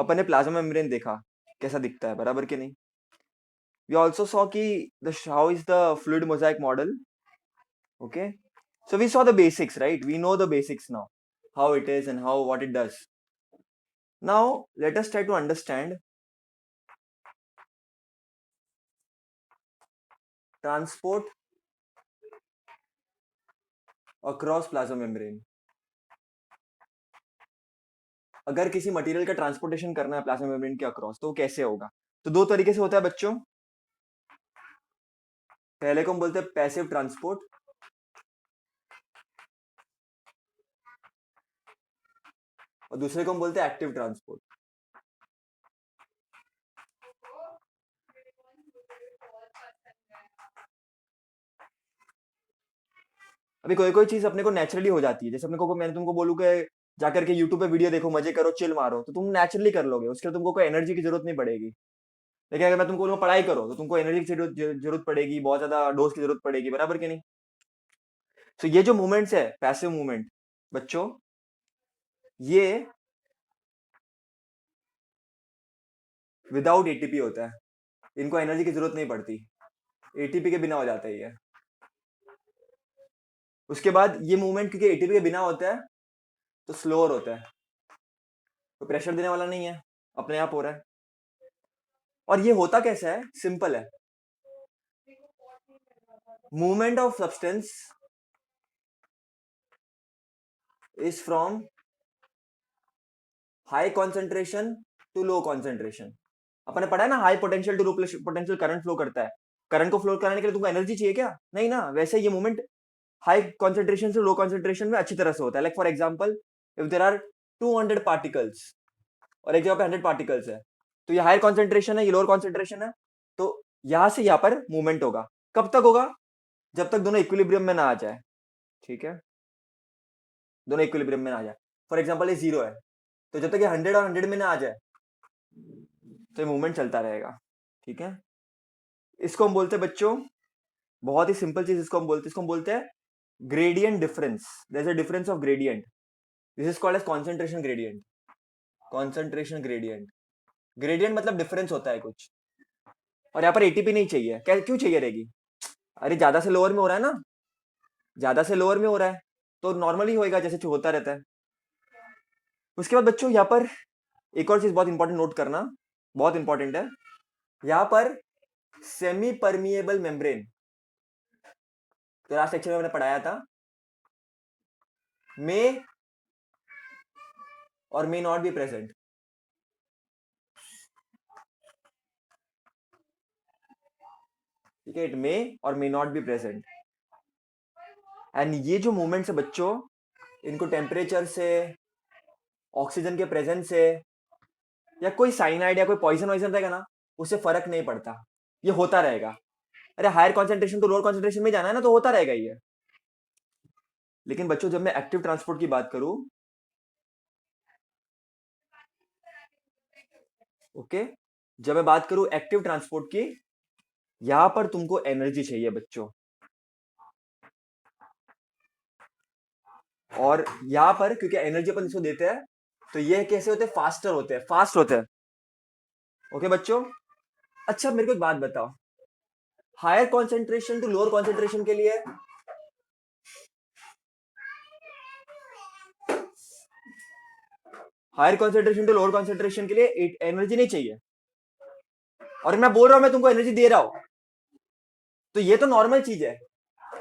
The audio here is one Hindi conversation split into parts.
अपन ने प्लाज्मा मेम्ब्रेन देखा कैसा दिखता है, बराबर कि नहीं? वी ऑल्सो सॉ कि the how is the fluid Mosaic model. Okay, so we saw the basics, right? We know the basics now, how it is and how what it does. Now let us try to understand transport across plasma membrane. अगर किसी मटेरियल का ट्रांसपोर्टेशन करना है प्लाज्मा मेम्ब्रेन के अक्रॉस तो वो कैसे होगा? तो दो तरीके से होता है बच्चों. पहले को हम बोलते हैं पैसिव ट्रांसपोर्ट, और दूसरे को हम बोलते हैं एक्टिव ट्रांसपोर्ट. अभी कोई कोई चीज अपने को नेचुरली हो जाती है, जैसे अपने को मैंने तुमको बोलूं कि जाकर के यूट्यूब पे वीडियो देखो, मजे करो, चिल मारो, तो तुम नेचुरली कर लोगे, उसके लिए तुमको कोई एनर्जी की जरूरत नहीं पड़ेगी. लेकिन अगर मैं तुमको बोलूं पढ़ाई करो तो तुमको एनर्जी की जरूरत पड़ेगी, बहुत ज्यादा डोज की जरूरत पड़ेगी, बराबर कि नहीं? तो ये जो मूवमेंट्स है पैसिव मूवमेंट बच्चों, ये विदाउट एटीपी होता है. इनको एनर्जी की जरूरत नहीं पड़ती, एटीपी के बिना हो जाता है ये. उसके बाद ये मूवमेंट क्योंकि एटीपी के बिना होता है तो स्लोअर होता है, तो प्रेशर देने वाला नहीं है, अपने आप हो रहा है. और ये होता कैसा है? सिंपल है. Movement of substance is from high concentration to low concentration. अपन ने पढ़ा है ना, high potential to low potential current flow करता है. करंट को फ्लो कराने के लिए तुमको एनर्जी चाहिए क्या? नहीं ना. वैसे ये मूवमेंट हाई कॉन्सेंट्रेशन से लो कॉन्सेंट्रेशन में अच्छी तरह से होता है. Like for example, if there are 200 particles और एक जगह पे 100 पार्टिकल्स है, तो ये हायर कॉन्सेंट्रेशन है, ये लोअर कॉन्सेंट्रेशन है, तो यहां से यहां पर मूवमेंट होगा. कब तक होगा? जब तक दोनों इक्विलिब्रियम में ना आ जाए. ठीक है, दोनों इक्विलिब्रियम में ना आ जाए. फॉर एग्जाम्पल ये 0 है, तो जब तक ये 100 और 100 में ना आ जाए तो ये मूवमेंट चलता रहेगा. ठीक है, इसको हम बोलते हैं बच्चों, बहुत ही सिंपल चीज इसको हम बोलते हैं gradient difference. There is a difference of gradient. This is called as concentration gradient. Concentration gradient. Gradient मतलब डिफरेंस होता है कुछ. और यहाँ पर एटीपी नहीं चाहिए. क्यों चाहिए रहेगी? अरे ज्यादा से लोअर में हो रहा है ना, ज्यादा से लोअर में हो रहा है तो नॉर्मली होएगा जैसे होता रहता है. उसके बाद बच्चों यहाँ पर एक और चीज बहुत इंपॉर्टेंट नोट करना, बहुत इंपॉर्टेंट है. यहाँ पर सेमी परमिएबल मेम्ब्रेन, तो लास्ट लेक्चर में मैंने पढ़ाया था, मे और मे नॉट बी प्रेजेंट. ठीक है, इट मे और may not be present. And ये जो मूवमेंट्स है बच्चों, इनको टेम्परेचर से, ऑक्सीजन के प्रेजेंस से, या कोई साइनाइड या कोई पॉइजन वाइजन रहेगा ना, उससे फर्क नहीं पड़ता, ये होता रहेगा. अरे हायर कॉन्सेंट्रेशन तो लोअर कॉन्सेंट्रेशन में जाना है ना, तो होता रहेगा ये. लेकिन बच्चों जब मैं एक्टिव ट्रांसपोर्ट की बात करूं, ओके, जब मैं बात करूं एक्टिव ट्रांसपोर्ट की, यहां पर तुमको एनर्जी चाहिए बच्चों. और यहां पर क्योंकि एनर्जी अपन इसको देते हैं, तो ये कैसे होते हैं? फास्टर होते हैं, फास्ट होते हैं. ओके बच्चों, अच्छा मेरे को एक बात बताओ, higher concentration to lower concentration के लिए higher concentration to lower concentration के लिए एनर्जी नहीं चाहिए. और मैं बोल रहा हूं मैं तुमको एनर्जी दे रहा हूं, तो ये तो नॉर्मल चीज है.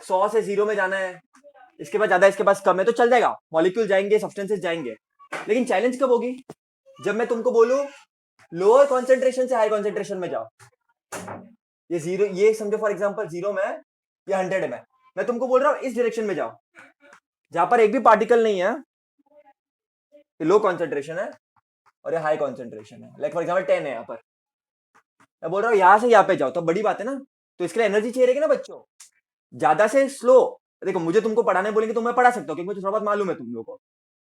100 से 0 में जाना है, इसके बाद ज्यादा, इसके पास कम है, तो चल जाएगा, मॉलिक्यूल जाएंगे, सब्सटेंसेस जाएंगे. लेकिन चैलेंज कब होगी? जब मैं तुमको बोलूं लोअर कॉन्सेंट्रेशन से हाई कॉन्सेंट्रेशन में जाओ. ये 0, ये समझो फॉर एग्जांपल 0 में या 100 में, मैं तुमको बोल रहा हूं इस डायरेक्शन में जाओ, जहां पर एक भी पार्टिकल नहीं है. ये लो कॉन्सेंट्रेशन है और ये हाई कॉन्सेंट्रेशन है. लाइक फॉर एग्जांपल 10 है यहाँ पर, मैं बोल रहा हूँ यहां से यहाँ पे जाओ, तो बड़ी बात है ना. तो इसके लिए एनर्जी चाहिए रहेगी ना बच्चों. ज्यादा से स्लो, देखो मुझे तुमको पढ़ाने बोलेंगे तो मैं पढ़ा सकता हूँ क्योंकि मुझे थोड़ा बहुत मालूम है तुम लोगों को.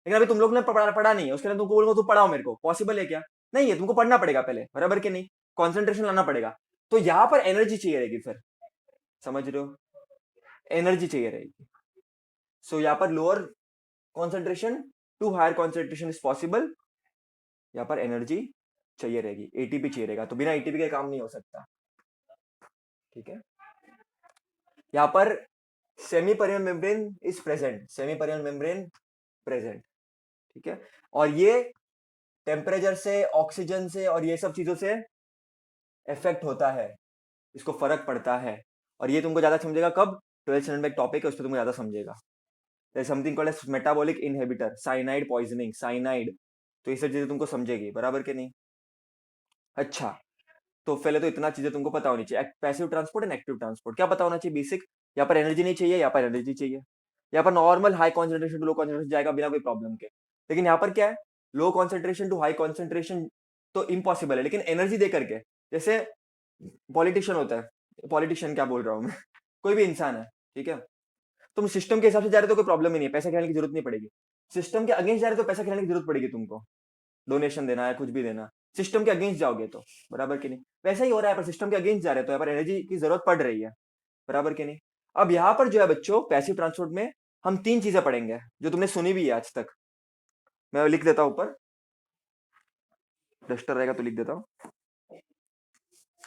लेकिन अभी तुम लोग ने पढ़ा नहीं है, उसके लिए तुमको बोलूंगा तुम पढ़ाओ मेरे को, पॉसिबल है क्या? नहीं है, तुमको पढ़ना पड़ेगा पहले, बराबर के नहीं? कॉन्सेंट्रेशन लाना पड़ेगा. तो यहाँ पर एनर्जी चाहिए रहेगी फिर, समझ रहे हो? एनर्जी चाहिए रहेगी. सो यहाँ पर lower concentration to higher concentration is possible. यहाँ पर एनर्जी चाहिए रहेगी, एटीपी चाहिए रहेगा, तो बिना एटीपी के काम नहीं हो सकता। ठीक है, यहाँ पर semi Parimal membrane is present, semi Parimal membrane present. ठीक है, और ये टेम्परेचर से, ऑक्सीजन से और ये सब चीजों से इफेक्ट होता है, इसको फर्क पड़ता है। और ये तुमको ज्यादा समझेगा कब, 12th स्टैंडर्ड में एक टॉपिक है, उस पर तुमको ज्यादा समझेगा। There something called as metabolic inhibitor, cyanide poisoning, cyanide, तो ये सब चीजें तुमको समझेगी, बराबर के नहीं। अच्छा, तो पहले तो इतना चीजें तुमको पता होनी चाहिए, passive transport and active transport क्या पता होना चाहिए बेसिक। यहाँ पर एनर्जी नहीं चाहिए, यहाँ पर एनर्जी चाहिए। यहाँ पर normal high concentration to low concentration जाएगा बिना कोई प्रॉब्लम के, लेकिन यहाँ पर क्या है, low concentration to high concentration तो इम्पॉसिबल है, लेकिन एनर्जी दे करके, जैसे पॉलिटिशियन होता है, पॉलिटिशियन क्या बोल रहा हूँ मैं कोई भी इंसान है, ठीक है, तुम सिस्टम के हिसाब से जा रहे हो तो कोई प्रॉब्लम ही नहीं है, पैसा खिलाने की जरूरत नहीं पड़ेगी। सिस्टम के अगेंस्ट जा रहे हो तो पैसा खिलाने की जरूरत पड़ेगी तुमको, डोनेशन देना है, कुछ भी देना, सिस्टम के अगेंस्ट जाओगे तो, बराबर कि नहीं। वैसा ही हो रहा है, पर सिस्टम के अगेंस्ट जा रहे हो तो यहाँ पर एनर्जी की जरूरत पड़ रही है, बराबर कि नहीं। अब यहाँ पर जो है बच्चों, पैसिव ट्रांसपोर्ट में हम तीन चीजें पढ़ेंगे जो तुमने सुनी भी है आज तक। मैं लिख देता हूं ऊपर, डस्टर रहेगा तो लिख देता हूं।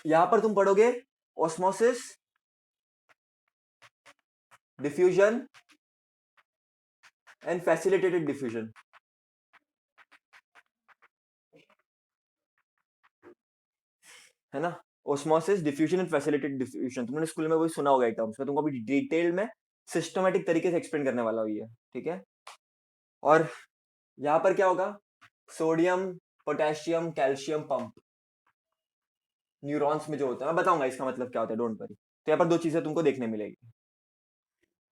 यहां पर तुम पढ़ोगे osmosis, diffusion and facilitated diffusion, है ना। Osmosis, diffusion and facilitated diffusion, तुमने स्कूल में वही सुना होगा टर्म्स, में तुमको अभी डिटेल में सिस्टमेटिक तरीके से एक्सप्लेन करने वाला हुई है, ठीक है। और यहां पर क्या होगा, sodium, potassium, calcium pump neurons में जो होता है, मैं बताऊंगा इसका मतलब क्या होता है, डोंट वरी। तो यहाँ पर दो चीजें तुमको देखने मिलेगी,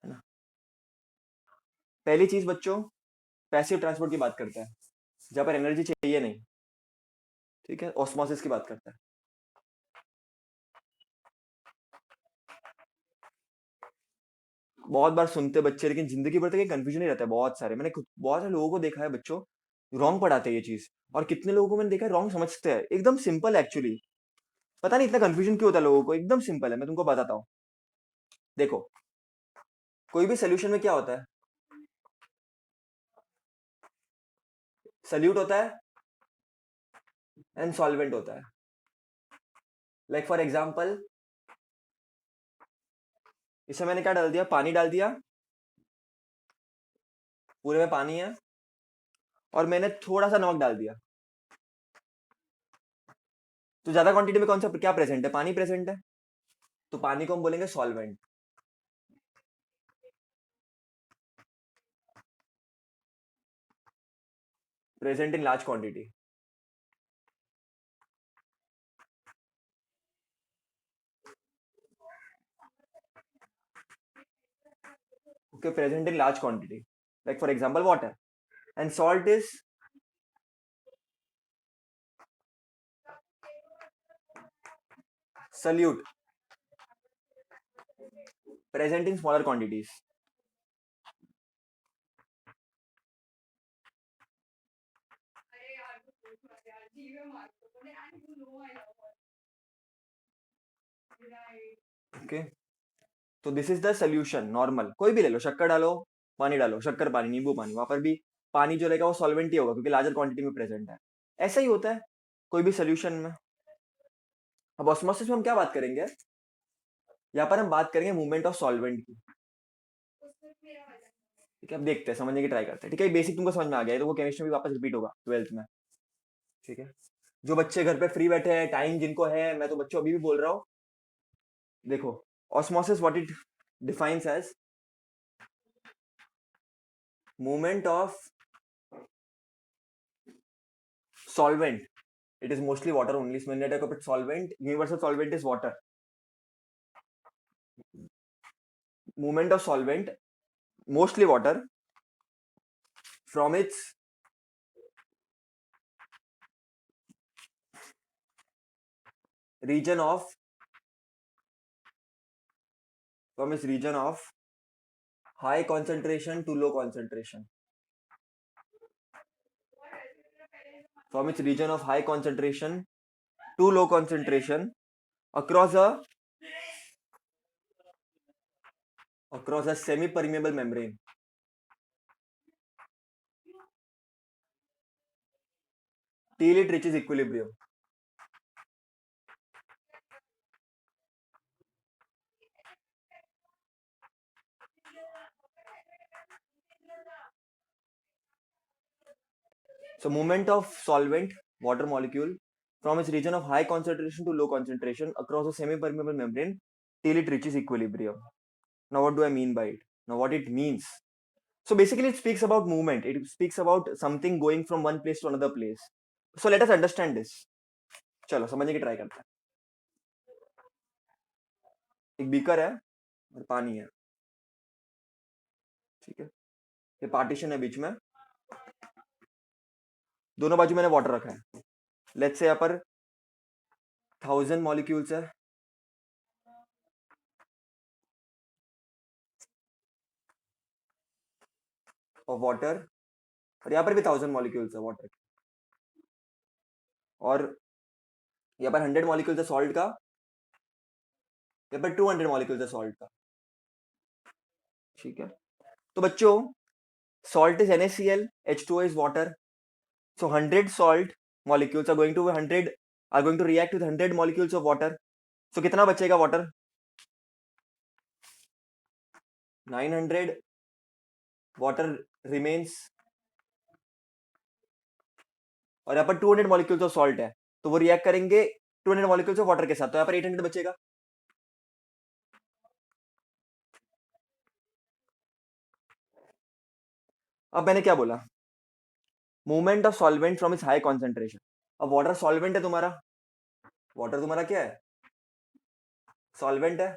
है ना। पहली चीज बच्चों, पैसिव ट्रांसपोर्ट की बात करते हैं, जहां पर एनर्जी चाहिए नहीं, ठीक है, ऑस्मोसिस की बात करता है। बहुत बार सुनते बच्चे, लेकिन जिंदगी भर तक ये कंफ्यूजन ही रहता है, बहुत सारे, मैंने बहुत सारे लोगों को देखा है बच्चों, रॉन्ग पढ़ाते हैं ये चीज, और कितने लोगों को मैंने देखा है रॉन्ग समझते हैं, एकदम सिंपल एक्चुअली, पता नहीं इतना कंफ्यूजन क्यों होता है लोगों को, एकदम सिंपल है, मैं तुमको बताता हूँ। देखो, कोई भी सोल्यूशन में क्या होता है, सल्यूट होता है एंड सॉल्वेंट होता है। लाइक फॉर एग्जाम्पल, इसमें मैंने क्या डाल दिया, पानी डाल दिया, पूरे में पानी है, और मैंने थोड़ा सा नमक डाल दिया, तो ज्यादा क्वांटिटी में कौन सा क्या प्रेजेंट है, पानी प्रेजेंट है, तो पानी को हम बोलेंगे solvent. Present in large quantity, okay, present in large quantity, like for example water, and salt is solute, present in smaller quantities. Okay, तो this is the solution, normal कोई भी ले लो, शक्कर डालो, पानी डालो, शक्कर पानी, नींबू पानी, वहां पर भी पानी जो रहेगा वो सॉल्वेंट ही होगा, क्योंकि लार्जर क्वांटिटी में प्रेजेंट है। ऐसा ही होता है कोई भी सोल्यूशन में। अब ऑस्मोसिस में हम क्या बात करेंगे, यहाँ पर हम बात करेंगे मूवमेंट ऑफ सॉल्वेंट की, ठीक है। अब देखते हैं, समझने की ट्राई करते हैं, ठीक है। बेसिक तुमको समझ में आ गया है, तो वो केमिस्ट्री में वापस रिपीट होगा 12th में, ठीक है। जो बच्चे घर पे फ्री बैठे हैं, टाइम जिनको है, मैं तो बच्चों अभी भी बोल रहा हूँ, देखो, osmosis what it defines as movement of solvent, it is mostly water only, so when I talk about solvent, universal solvent is water, movement of solvent, mostly water, from its region of, from its region of high concentration to low concentration, from its region of high concentration to low concentration, across a across a semi permeable membrane, till it reaches equilibrium. So movement of solvent, water molecule, from its region of high concentration to low concentration across a semi-permeable membrane till it reaches equilibrium. Now what do I mean by it? Now what it means? So basically it speaks about movement. It speaks about something going from one place to another place. So let us understand this. चलो समझने की ट्राई करते हैं. एक बीकर है और पानी है, ठीक है. ये पार्टीशन है बीच में, दोनों बाजू मैंने वाटर रखा है. लेट्स से यहाँ पर 1000 मॉलिक्यूल्स है, और वाटर, और यहाँ पर भी 1000 मॉलिक्यूल्स है वाटर, और यहाँ पर 100 मॉलिक्यूल्स है सॉल्ट का, यहाँ पर 200 मॉलिक्यूल्स है सॉल्ट का, ठीक है. तो बच्चों salt is NaCl, H2O is water. So 100 salt molecules are going to react with 100 molecules of water. So कितना बचेगा water? 900 water remains, और यहाँ पर 200 molecules of salt है, तो वो रिएक्ट करेंगे 200 molecules of water के साथ, तो यहाँ पर 800 बचेगा. अब मैंने क्या बोला? Movement of solvent from it's high concentration. अब वाटर सॉल्वेंट है तुम्हारा, वाटर तुम्हारा क्या है? सॉल्वेंट है.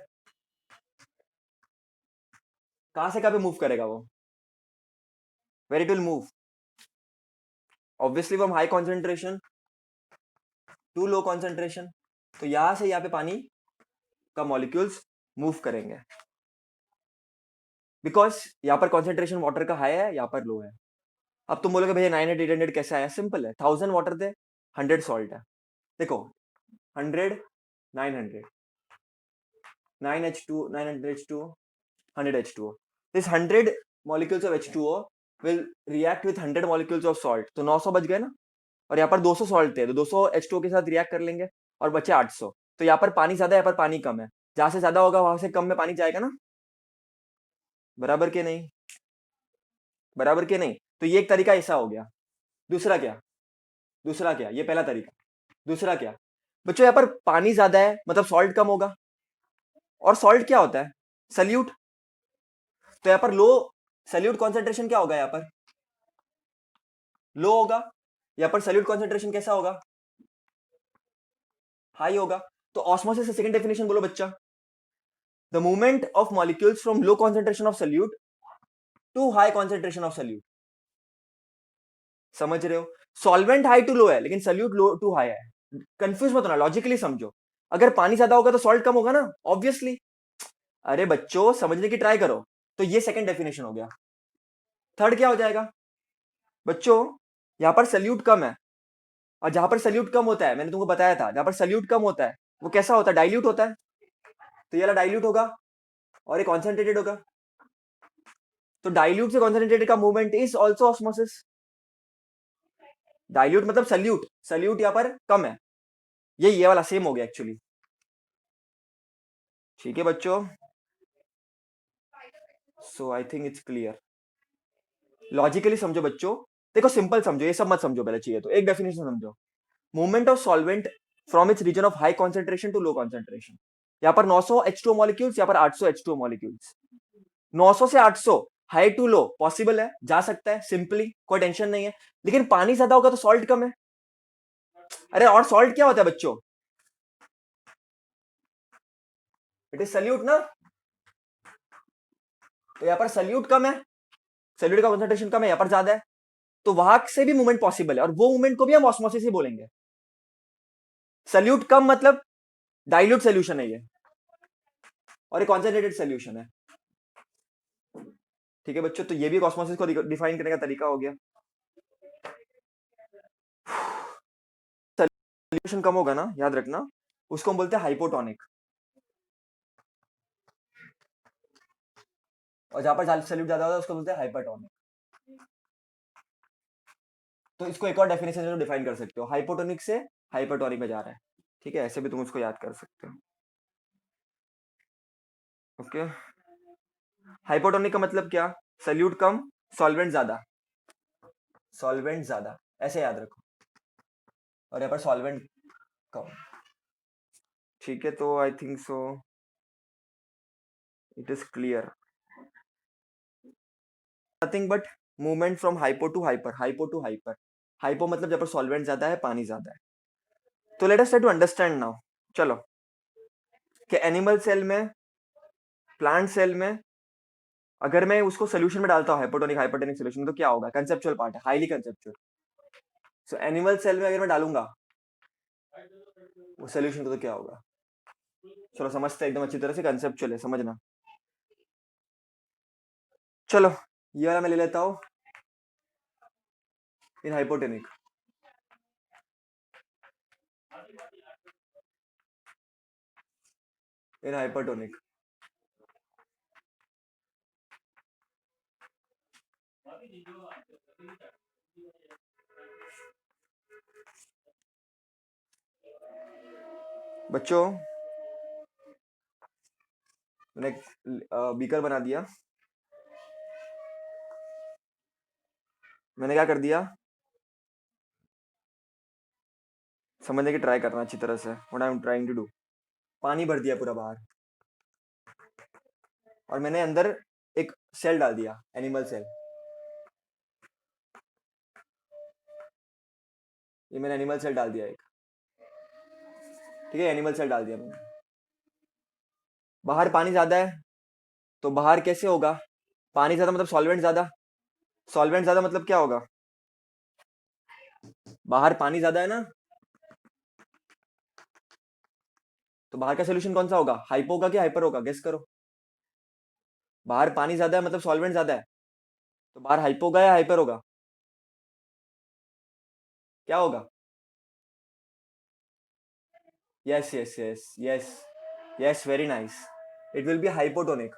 कहां से कहां पे मूव करेगा वो? Where it will move? Obviously from high concentration to low concentration. तो यहां से यहाँ पे पानी का मॉलिक्यूल्स मूव करेंगे, बिकॉज यहाँ पर कॉन्सेंट्रेशन वाटर का हाई है, यहाँ पर लो है. अब तुम बोलोगे भैया 900 800 कैसे आया? सिंपल है, 1000 वाटर थे, 100 सॉल्ट है. देखो 100 900 9H2 900 H2 100 H2O. This 100 molecules of H2O will react with 100 molecules of salt. तो 900 बच गए ना, और यहाँ पर 200 सॉल्ट थे, तो 200 H2O के साथ रिएक्ट कर लेंगे और बचे 800. तो यहाँ पर पानी ज्यादा है, यहाँ पर पानी कम है. जहां से ज्यादा होगा वहां से कम में पानी जाएगा ना, बराबर के नहीं? बराबर के नहीं? तो ये एक तरीका ऐसा हो गया. दूसरा क्या? दूसरा क्या? ये पहला तरीका. दूसरा क्या? बच्चों यहाँ पर पानी ज्यादा है मतलब सॉल्ट कम होगा, और सॉल्ट क्या होता है? सल्यूट. तो यहाँ पर लो सल्यूट कॉन्सेंट्रेशन क्या होगा? यहाँ पर लो होगा. यहाँ पर सल्यूट कॉन्सेंट्रेशन कैसा होगा? हाई होगा. तो ऑस्मोसिस का सेकंड डेफिनेशन बोलो बच्चा. The movement of molecules from low concentration of solute to high concentration of solute. समझ रहे हो? सॉल्वेंट हाई टू लो है, लेकिन सल्यूट लो टू हाई है. कंफ्यूज मत होना, लॉजिकली समझो. अगर पानी ज्यादा होगा तो सॉल्ट कम होगा ना, ऑब्वियसली. अरे बच्चों समझने की ट्राई करो. तो ये सेकंड डेफिनेशन हो गया. थर्ड क्या हो जाएगा? बच्चों यहां पर सल्यूट कम है, और जहां पर सल्यूट कम होता है, मैंने तुमको बताया था, जहां पर सल्यूट कम होता है वो कैसा होता है? डाइल्यूट होता है. तो ये वाला डाइल्यूट होगा और ये कॉन्सेंट्रेटेड होगा. तो डाइल्यूट से कॉन्सेंट्रेटेड का movement is also osmosis. Dilute मतलब सल्यूट, सल्यूट यहां पर कम है. ये वाला सेम हो गया एक्चुअली. ठीक है बच्चों? So I think it's clear. Logically समझो बच्चों. देखो सिंपल समझो, ये सब मत समझो पहले, चाहिए तो एक डेफिनेशन समझो. Movement of solvent from its region of high concentration to low concentration. यहाँ पर 900 H2O मॉलिक्यूल्स, यहाँ पर 800 H2O मॉलिक्यूल्स. 900 से 800 हाई टू लो पॉसिबल है, जा सकता है सिंपली, कोई टेंशन नहीं है. लेकिन पानी ज्यादा होगा तो सॉल्ट कम है. अरे और सॉल्ट क्या होता है बच्चों? इट इज सल्यूट ना. तो यहाँ पर सल्यूट कम है, सल्यूट का कॉन्सेंट्रेशन कम है, यहाँ पर ज्यादा है, तो वहां से भी मूवमेंट पॉसिबल है, और वो मूवमेंट को भी हम ऑस्मोसिस ही बोलेंगे. सल्यूट कम मतलब डाइल्यूट सोल्यूशन है ये, और ये कॉन्सेंट्रेटेड सोल्यूशन है. ठीक है बच्चों? तो ये भी ऑस्मोसिस को डिफाइन करने का तरीका हो गया. सोल्यूशन कम होगा ना, याद रखना, उसको हम बोलते हैं हाइपोटोनिक. और जहां पर सल्यूट ज्यादा होता है उसको बोलते हैं हाइपरटोनिक. तो इसको एक और डेफिनेशन से डिफाइन कर सकते हो, हाइपोटोनिक से हाइपरटोनिक में जा रहा है, ठीक है, ऐसे भी तुम उसको याद कर सकते हो। ओके, हाइपोटोनिक का मतलब क्या, सल्यूट कम, सॉल्वेंट ज्यादा, सॉल्वेंट ज्यादा, ऐसे याद रखो, और यहाँ पर सॉल्वेंट कम, ठीक है। तो I think so it is clear, nothing but movement from hypo to hyper, hypo to hyper, hypo मतलब जब पर सॉल्वेंट ज्यादा है, पानी ज्यादा है। तो let us try to understand now, चलो, कि एनिमल सेल में, प्लांट सेल में, अगर मैं उसको सोल्यूशन में डालता हूँ हाइपोटोनिक हाइपरटोनिक सोल्यूशन, तो क्या होगा, कंसेप्चुअल पार्ट है, highly conceptual. So animal cell में अगर मैं डालूंगा वो सोल्यूशन को, तो क्या होगा, चलो समझते हैं एकदम अच्छी तरह से, कंसेप्चुअल है, समझना। चलो ये वाला मैं ले लेता हूँ, इन हाइपोटेनिक, इन हाइपरटोनिक, बच्चों मैंने बीकर बना दिया, मैंने क्या कर दिया, समझने की ट्राई करना अच्छी तरह से, what I am trying to do. पानी भर दिया पूरा बाहर, और मैंने अंदर एक सेल डाल दिया, एनिमल सेल, ये मैंने एनिमल सेल डाल दिया एक, ठीक है, एनिमल सेल डाल दिया मैंने। बाहर पानी ज्यादा है, तो बाहर कैसे होगा, पानी ज्यादा मतलब सॉल्वेंट ज्यादा, सॉल्वेंट ज्यादा मतलब क्या होगा, बाहर पानी ज्यादा है ना, तो बाहर का सोल्यूशन कौन सा होगा, हाइपो होगा कि हाइपर होगा, गेस करो। बाहर पानी ज्यादा है मतलब सॉल्वेंट ज्यादा है, तो बाहर हाइपो होगा या हाइपर होगा, क्या होगा, yes yes yes yes, yes very nice, it will be hypotonic,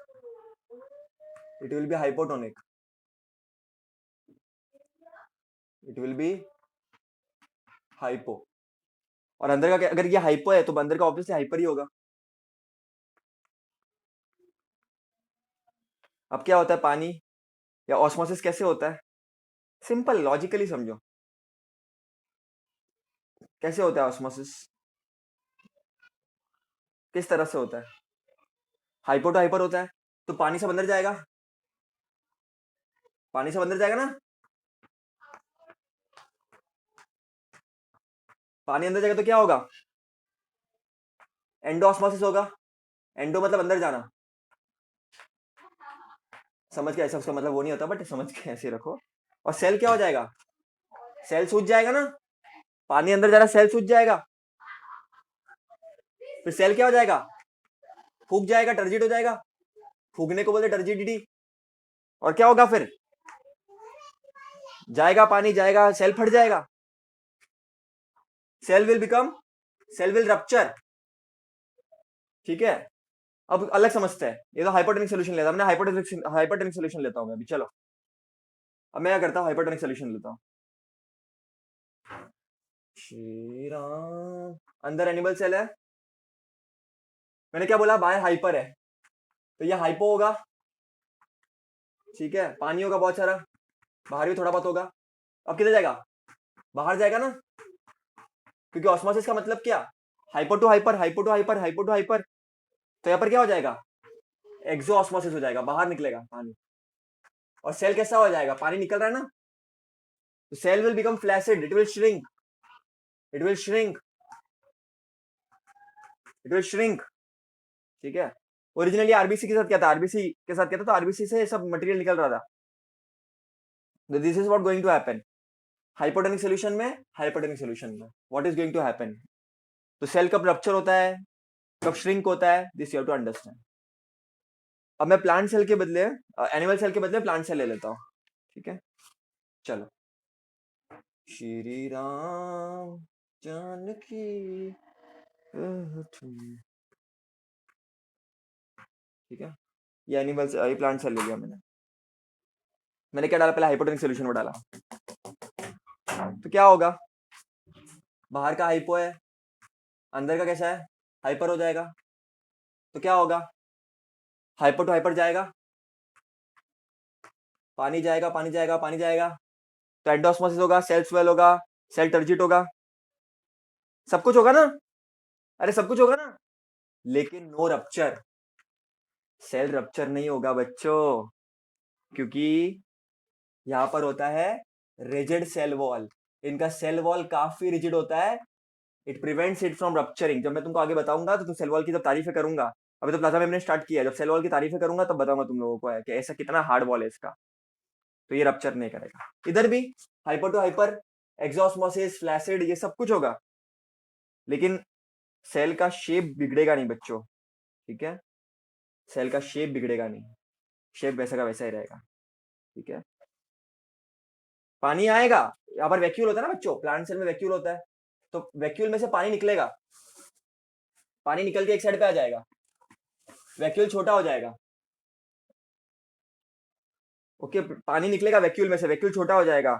it will be hypotonic, it will be hypo. और अंदर का अगर ये हाइपो है तो अंदर का ऑब्वियसली हाइपर ही होगा। अब क्या होता है पानी, या ऑस्मोसिस कैसे होता है, सिंपल लॉजिकली समझो, कैसे होता है ऑस्मोसिस, किस तरह से होता है, हाइपो टू हाइपर होता है, तो पानी सब अंदर जाएगा, पानी सब अंदर जाएगा ना, पानी अंदर जाएगा तो क्या होगा, एंडो ऑस्मोसिस होगा, एंडो मतलब अंदर जाना, समझ के, ऐसा उसका मतलब वो नहीं होता, बट समझ के ऐसे रखो। और सेल क्या हो जाएगा, सेल सूज जाएगा ना, पानी अंदर जा रहा, सेल सूज जाएगा, फिर सेल क्या हो जाएगा, फूक जाएगा, टर्जिट हो जाएगा, फूकने को बोलते टर्जिडिटी। और क्या होगा फिर, जाएगा पानी जाएगा, सेल फट जाएगा, cell will become, cell will rupture, ठीक है। अब अलग समझते हैं, ये तो हाइपोटेनिक सोल्यूशन लेता हूं, मैं हाइपोटेनिक सोल्यूशन लेता हूं मैं अभी, चलो अब मैं क्या करता हूँ, हाइपोटेनिक सोल्यूशन लेता हूँ। श्री राम, अंदर एनिमल सेल है, मैंने क्या बोला, बाहर हाइपर है, तो ये हाइपो होगा, ठीक है, पानी होगा बहुत सारा, बाहर भी थोड़ा बहुत होगा। अब किधर जाएगा, बाहर जाएगा ना, क्योंकि ऑस्मोसिस का मतलब क्या, hypo to hyper, hypo to hyper, hypo to hyper, तो यहाँ पर क्या हो जाएगा, एक्सो ऑस्मोसिस हो जाएगा, बाहर निकलेगा पानी, और सेल कैसा हो जाएगा, पानी निकल रहा है ना, तो cell will become flaccid, it will shrink, it will shrink, it will shrink, ठीक है। ओरिजिनली आरबीसी के साथ क्या था, आरबीसी के साथ क्या था, तो आरबीसी से सब मटेरियल निकल रहा था, this is what going to happen, hypotonic solution में, हाइपोटेनिक सोल्यूशन में what is going to happen, तो सेल कब रप्चर होता है, कब श्रिंक होता है, this you have to understand. अब मैं प्लांट सेल के बदले, एनिमल सेल के बदले प्लांट सेल ले लेता हूँ, ठीक है, चलो, श्री राम जानकी, ठीक है, ये एनिमल ये प्लांट सेल ले लिया मैंने, मैंने क्या डाला पहले, हाइपोटेनिक सोल्यूशन में डाला, तो क्या होगा, बाहर का हाइपो है, अंदर का कैसा है, हाइपर हो जाएगा। तो क्या होगा, हाइपर टू हाइपर जाएगा, पानी जाएगा, पानी जाएगा, पानी जाएगा, तो एंडोस्मोसिस होगा, सेल स्वेल होगा, सेल टर्जिट होगा, सब कुछ होगा ना, अरे सब कुछ होगा ना, लेकिन नो रप्चर, सेल रप्चर नहीं होगा बच्चों, क्योंकि यहाँ पर होता है रिजिड सेल वॉल, इनका सेल वॉल काफी रिजिड होता है, it prevents it from rupturing. जब मैं तुमको आगे बताऊंगा तो सेल वॉल की जब तारीफें करूंगा, अभी तो प्लाज्मा मेम्ब्रेन स्टार्ट किया है, जब सेल वॉल की तारीफें करूंगा तब बताऊंगा तुम लोगों को है कि ऐसा कितना हार्ड वॉल है इसका, तो ये रप्चर नहीं करेगा। इधर भी hyper to hyper, exosmosis, flaccid, ये सब कुछ होगा, लेकिन सेल का शेप बिगड़ेगा नहीं बच्चों, ठीक है, सेल का शेप बिगड़ेगा नहीं, शेप वैसा का वैसा ही रहेगा, ठीक है। पानी आएगा, यहाँ पर वैक्यूल होता है ना बच्चों, प्लांट सेल में वैक्यूल होता है, तो वैक्यूल में से पानी निकलेगा, पानी निकल के एक साइड पे आ जाएगा, वैक्यूल छोटा हो जाएगा, ओके, पानी निकलेगा वैक्यूल में से, वैक्यूल छोटा हो जाएगा,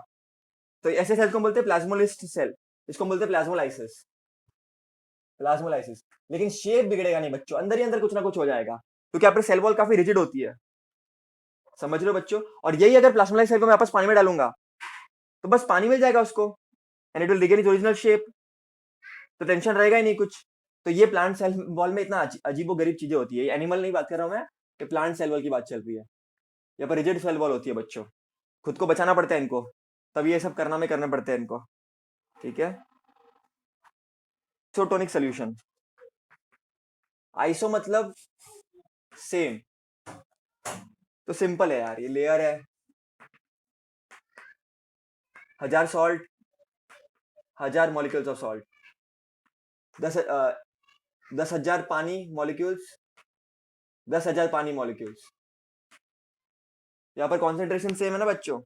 तो ऐसे सेल को बोलते हैं प्लाज्मोलिस्ट सेल, इसको बोलते हैं प्लाज्मोलाइसिस, प्लाज्मोलाइसिस। लेकिन शेप बिगड़ेगा नहीं बच्चों, अंदर ही अंदर कुछ ना कुछ हो जाएगा, क्योंकि आपकी सेल वॉल काफी रिजिड होती है, समझ रहे हो बच्चों। और यही अगर प्लाज्मोलाइज सेल को मैं वापस पानी में डालूंगा तो बस पानी मिल जाएगा उसको, and it will regain its original shape, तो टेंशन रहेगा ही नहीं कुछ। तो ये प्लांट सेल वॉल में इतना अजीबो गरीब चीजें होती है, एनिमल नहीं बात कर रहा हूं मैं, ये प्लांट सेल वॉल की बात चल रही है, यहाँ पर रिजिड सेल वॉल होती है बच्चों, खुद को बचाना पड़ता है इनको, तब ये सब करना में करने पड़ते हैं इनको, ठीक है। आइसोटोनिक सोल्यूशन, आइसो मतलब सेम, तो सिंपल है यार, ये लेयर है, 1000 सॉल्ट, 1000 मॉलिक्यूल्स ऑफ सॉल्ट, 10,000 पानी मॉलिक्यूल्स, 10,000 पानी मॉलिक्यूल्स, यहाँ पर कॉन्सेंट्रेशन सेम है ना बच्चों,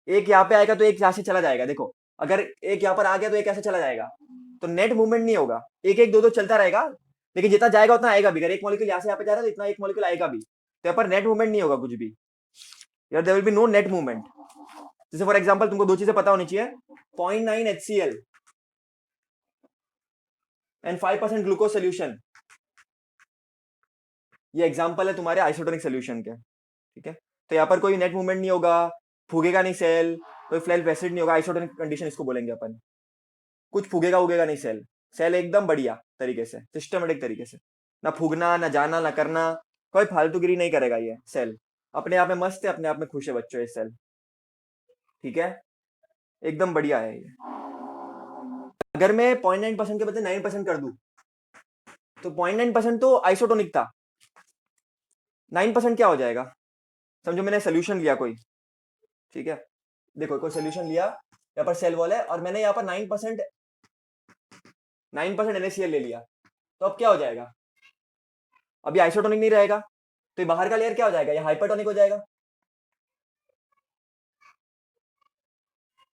एक यहाँ पे आएगा तो एक यहाँ से चला जाएगा, देखो अगर एक यहाँ पर आ गया तो एक ऐसे चला जाएगा, तो नेट मूवमेंट नहीं होगा, एक एक दो दो चलता रहेगा, लेकिन जितना जाएगा उतना आएगा भी, अगर एक मॉलिक्यूल यहाँ से यहाँ पे जा रहा है तो इतना एक मॉलिक्यूल आएगा भी, तो यहाँ पर नेट मूवमेंट नहीं होगा कुछ भी, यार there will be no net movement. जैसे फॉर एग्जांपल तुमको दो चीजें पता होनी चाहिए, 0.9 HCl एंड 5% ग्लूकोज सोल्यूशन, ये एग्जांपल है तुम्हारे आइसोटोनिक सोल्यूशन के, ठीक है। तो यहाँ पर कोई नेट मूवमेंट नहीं होगा, फूगेगा नहीं सेल, कोई फ्लैश एसिड नहीं होगा, आइसोटोनिक कंडीशन इसको बोलेंगे अपन, कुछ फूगेगा उगेगा नहीं सेल, सेल एकदम बढ़िया तरीके से, सिस्टमेटिक तरीके से, ना फूगना ना जाना ना करना, कोई फालतूगिरी नहीं करेगा ये सेल, अपने आप में मस्त है, अपने आप में खुश है बच्चों ये सेल, ठीक है, एकदम बढ़िया है ये। अगर मैं 0.9% के बदले 9% कर दूं, तो 0.9% तो आइसोटोनिक था, 9% क्या हो जाएगा, समझो मैंने सोल्यूशन लिया कोई, ठीक है, देखो कोई सोल्यूशन लिया, यहाँ पर सेल वॉल है और मैंने यहाँ पर 9% NaCl ले लिया, तो अब क्या हो जाएगा, अभी आइसोटोनिक नहीं रहेगा, तो ये बाहर का लेयर क्या हो जाएगा, ये हाइपरटोनिक हो जाएगा,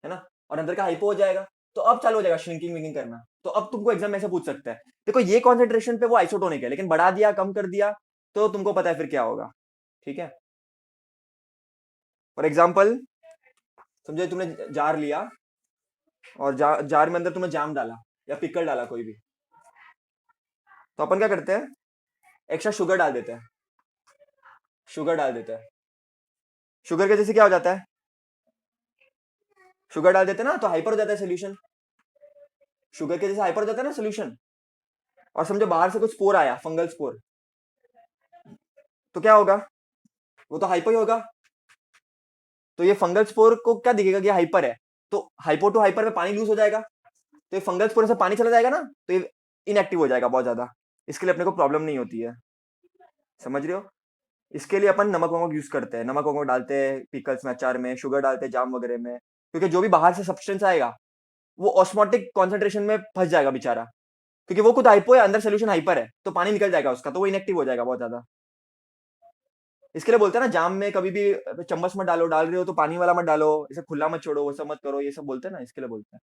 है ना, और अंदर का हाइपो हो जाएगा, तो अब चालू हो जाएगा श्रिंकिंग विंकिंग करना। तो अब तुमको एग्जाम में ऐसे पूछ सकता है, देखो ये कॉन्सेंट्रेशन पे वो आइसोटोनिक है, लेकिन बढ़ा दिया कम कर दिया तो तुमको पता है फिर क्या होगा, ठीक है। फॉर एग्जाम्पल समझो तुमने जार लिया और जार में अंदर तुमने जाम डाला या पिकल डाला कोई भी, तो अपन क्या करते हैं, एक्स्ट्रा शुगर डाल देते हैं, शुगर डाल देते हैं, शुगर के जैसे क्या हो जाता है, शुगर डाल देते हैं ना तो हाइपर हो जाता है सोल्यूशन, शुगर के जैसे हाइपर हो जाता है ना सोल्यूशन, और समझो बाहर से कुछ स्पोर आया, फंगल स्पोर, तो क्या होगा, वो तो हाइपर ही होगा, तो ये फंगल स्पोर को क्या दिखेगा कि हाइपर है, तो हाइपो टू हाइपर में पानी लूज हो जाएगा, तो ये फंगल स्पोर से पानी चला जाएगा ना, तो ये इनएक्टिव हो जाएगा बहुत ज्यादा, इसके लिए अपने को प्रॉब्लम नहीं होती है, समझ रहे हो। इसके लिए अपन नमक वमक यूज करते हैं, नमक वमक डालते हैं पिकल्स में, अचार में, शुगर डालते हैं जाम वगैरह में, क्योंकि जो भी बाहर से सब्सटेंस आएगा वो ऑस्मोटिक कॉन्सेंट्रेशन में फंस जाएगा बेचारा, क्योंकि वो खुद हाइपो है, अंदर सोल्यूशन हाइपर है, तो पानी निकल जाएगा उसका, तो वो इनएक्टिव हो जाएगा बहुत ज्यादा। इसके लिए बोलते हैं ना जाम में कभी भी चम्मच मत डालो, डाल रहे हो तो पानी वाला मत डालो, इसे खुला मत छोड़ो, वो सब मत करो, ये सब बोलते हैं ना, इसके लिए बोलते हैं।